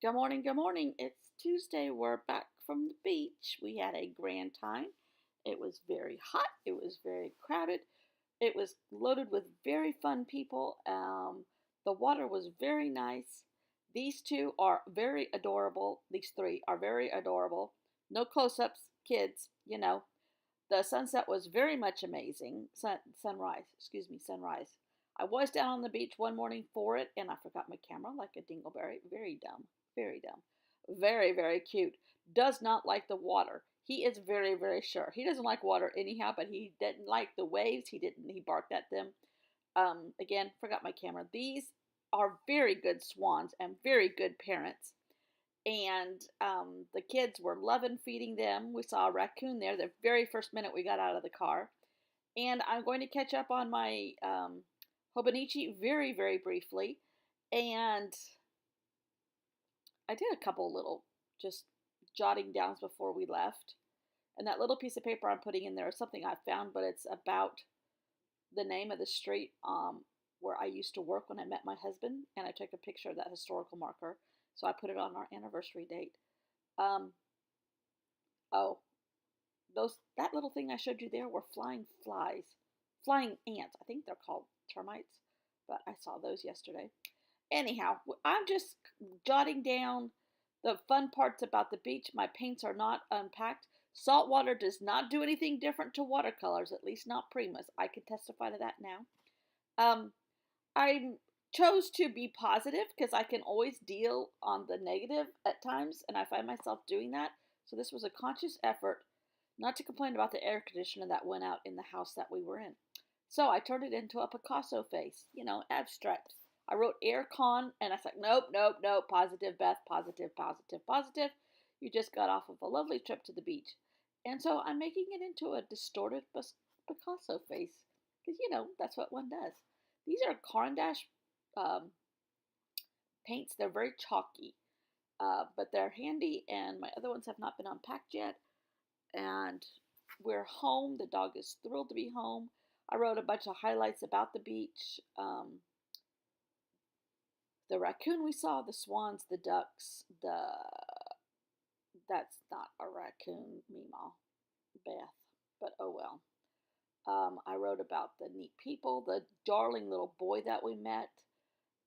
Good morning, good morning. It's Tuesday. We're back from the beach. We had a grand time. It was very hot. It was very crowded. It was loaded with very fun people. The water was very nice. These two are very adorable. These three are very adorable. No close ups, kids, you know. The sunset was very much amazing. Sunrise. I was down on the beach one morning for it, and I forgot my camera like a dingleberry. Very dumb. Very dumb. Very, very cute. Does not like the water. He is very, very sure. He doesn't like water anyhow, but he didn't like the waves. He barked at them. Again, forgot my camera. These are very good swans and very good parents. And the kids were loving feeding them. We saw a raccoon there the very first minute we got out of the car. And I'm going to catch up on my Hobonichi very, very briefly. And I did a couple little just jotting downs before we left. And that little piece of paper I'm putting in there is something I found, but it's about the name of the street where I used to work when I met my husband. And I took a picture of that historical marker. So I put it on our anniversary date. Um, oh, that little thing I showed you there were flying flies, flying ants. I think they're called termites, but I saw those yesterday. Anyhow, I'm just jotting down the fun parts about the beach. My paints are not unpacked. Salt water does not do anything different to watercolors, at least not Primus. I can testify to that now. Um, I chose to be positive because I can always deal on the negative at times, and I find myself doing that. So this was a conscious effort not to complain about the air conditioner that went out in the house that we were in. So I turned it into a Picasso face, abstract. I wrote air con, and I was like, nope, nope, nope, positive, Beth, positive, positive, positive. You just got off of a lovely trip to the beach. And so I'm making it into a distorted Picasso face because, that's what one does. These are Caran d'Ache um, paints. They're very chalky, but they're handy, and my other ones have not been unpacked yet. And we're home. The dog is thrilled to be home. I wrote a bunch of highlights about the beach, the raccoon we saw, the swans, the ducks, that's not a raccoon, Meemaw, Beth, but oh well. I wrote about the neat people, the darling little boy that we met.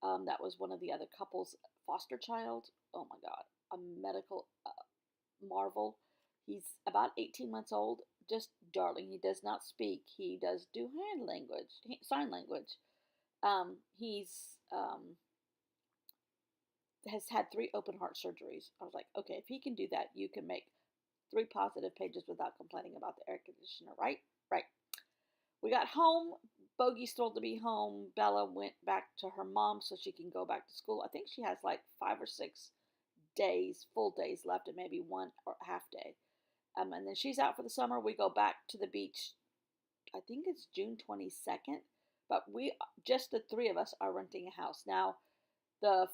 That was one of the other couple's foster child. Oh my God, a medical marvel. He's about 18 months old, just darling. He does not speak. He does do sign language. He's has had 3 open heart surgeries. I was like, okay, if he can do that, you can make 3 positive pages without complaining about the air conditioner, right? Right. We got home. Bogey's thrilled to be home. Bella went back to her mom so she can go back to school. I think she has like 5 or 6 days, full days left, and maybe one or half day. And then she's out for the summer. We go back to the beach. I think it's June 22nd. But just the 3 of us, are renting a house now. The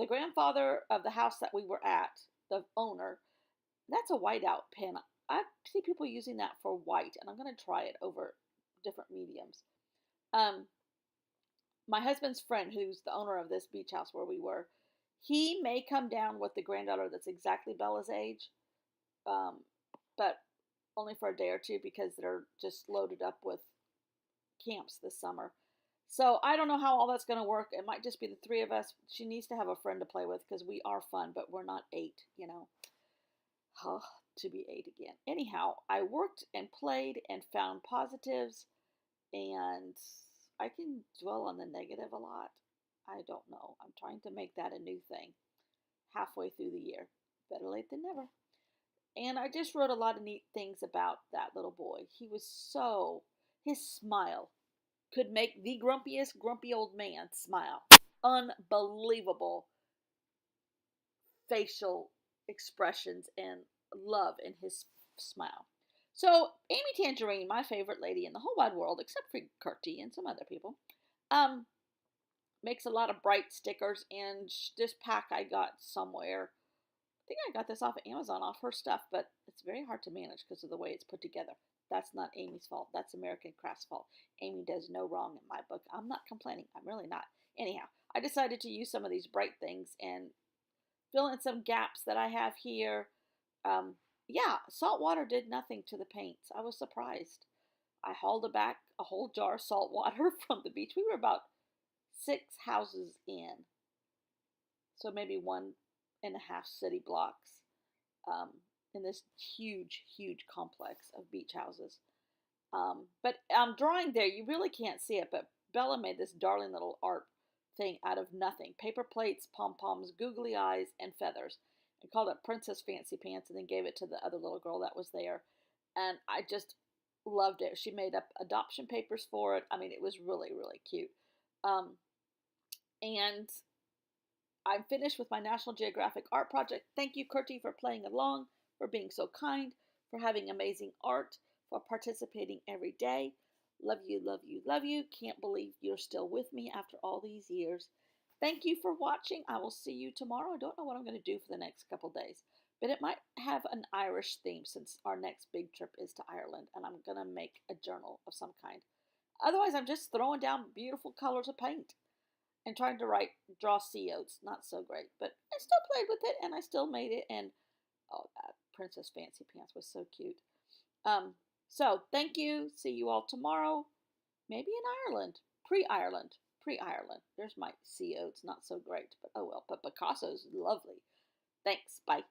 grandfather of the house that we were at, the owner, that's a whiteout pen. I see people using that for white, and I'm going to try it over different mediums. Um, my husband's friend, who's the owner of this beach house where we were, he may come down with the granddaughter that's exactly Bella's age, um, but only for a day or two because they're just loaded up with camps this summer. So I don't know how all that's going to work. It might just be the 3 of us. She needs to have a friend to play with because we are fun, but we're not 8. Oh, to be 8 again. Anyhow, I worked and played and found positives, and I can dwell on the negative a lot. I don't know. I'm trying to make that a new thing halfway through the year. Better late than never. And I just wrote a lot of neat things about that little boy. His smile could make the grumpiest grumpy old man smile. Unbelievable facial expressions and love in his smile. So Amy Tangerine, my favorite lady in the whole wide world, except for Curti and some other people, makes a lot of bright stickers. And this pack I got somewhere. I think I got this off of Amazon, off her stuff, but it's very hard to manage because of the way it's put together. That's not Amy's fault. That's American Craft's fault. Amy does no wrong in my book. I'm not complaining. I'm really not. Anyhow, I decided to use some of these bright things and fill in some gaps that I have here. Um, yeah, salt water did nothing to the paints. I was surprised. I hauled back a whole jar of salt water from the beach. We were about 6 houses in, so maybe 1.5 city blocks, um, in this huge, huge complex of beach houses. But I'm drawing there. You really can't see it, but Bella made this darling little art thing out of nothing. Paper plates, pom-poms, googly eyes, and feathers. And called it Princess Fancy Pants and then gave it to the other little girl that was there. And I just loved it. She made up adoption papers for it. I mean, it was really, really cute. Um, and I'm finished with my National Geographic art project. Thank you, Kurti, for playing along, for being so kind, for having amazing art, for participating every day. Love you, love you, love you. Can't believe you're still with me after all these years. Thank you for watching. I will see you tomorrow. I don't know what I'm going to do for the next couple days, but it might have an Irish theme since our next big trip is to Ireland, and I'm going to make a journal of some kind. Otherwise, I'm just throwing down beautiful colors of paint and trying to draw sea oats. Not so great, but I still played with it and I still made it. And oh, that Princess Fancy Pants was so cute. Um, so thank you. See you all tomorrow. Maybe in Ireland, pre-Ireland, pre-Ireland. There's my sea oats, not so great, but oh well. But Picasso's lovely. Thanks. Bye.